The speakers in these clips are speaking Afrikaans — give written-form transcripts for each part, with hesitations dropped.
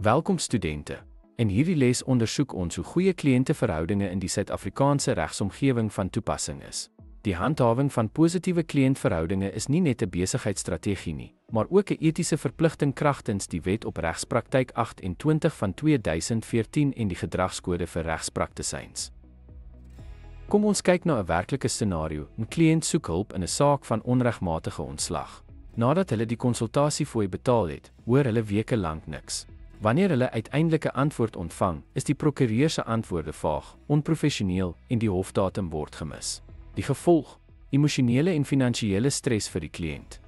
Welkom studente. In hierdie les ondersoek ons hoe goeie kliënteverhoudinge in die Suid-Afrikaanse regsomgewing van toepassing is. Die handhawing van positiewe kliëntverhoudinge is nie net 'n besigheidsstrategie nie, maar ook 'n etiese verpligting kragtens die Wet op Regspraktyk 28 van 2014 en die Gedragskode vir Regspraktisyns. Kom ons kyk na 'n werklike scenario. 'n Kliënt soek hulp in 'n saak van onregmatige ontslag. Nadat hulle die konsultasiefooi betaal het, hoor hulle weke lank niks. Wanneer hulle uiteindelik 'n antwoord ontvang, is die prokureur se antwoorde vaag, onprofessioneel en die hofdatum word gemis. Die gevolg: emosionele en finansiële stres vir die kliënt.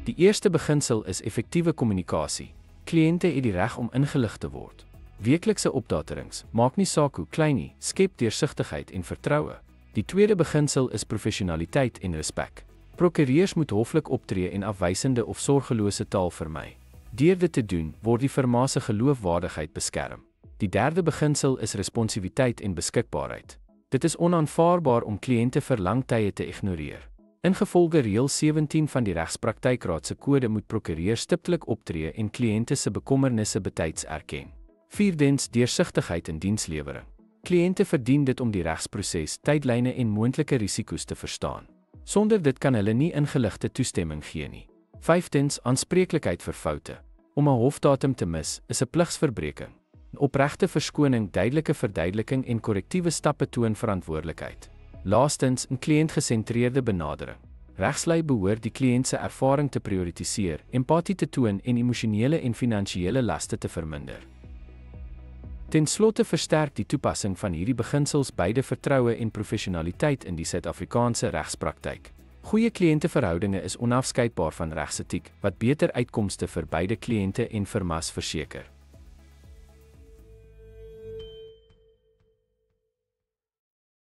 Die eerste beginsel is effektiewe kommunikasie. Kliënte het die reg om ingelig te word. Weeklikse opdaterings, maak nie saak hoe klein nie, skep deursigtigheid en vertroue. Die tweede beginsel is professionaliteit en respek. Prokureurs moet hoflik optree en afwysende of sorgelose taal vermy. Deur dit te doen, word die firma se geloofwaardigheid beskerm. Die derde beginsel is responsiwiteit en beskikbaarheid. Dit is onaanvaarbaar om kliënte vir lang tye te ignoreer. Ingevolge reël 17 van die Regspraktykraad se kode moet prokureurs stiptelik optree en kliënte se bekommernisse betyds erken. Vierdens, deursigtigheid in dienslewering. Kliënte verdien dit om die regsproses, tydlyne en moontlike risiko's te verstaan. Sonder dit kan hulle nie ingeligte toestemming gee nie. Vyftens, aanspreeklikheid vir foute. Om 'n hofdatum te mis, is 'n pligsverbreeking. 'n Opregte verskoning, duidelike verduideliking en korrektiewe stappe toon verantwoordelikheid. Laastens, 'n kliëntgesentreerde benadering. Regslei behoort die kliënt se ervaring te prioritiseer, empatie te toon en emosionele en finansiële laste te verminder. Ten slotte versterk die toepassing van hierdie beginsels beide vertroue en professionaliteit in die Suid-Afrikaanse regspraktyk. Goeie kliënteverhoudinge is onafskeidbaar van regsetiek, wat beter uitkomste vir beide kliënte en firmas verseker.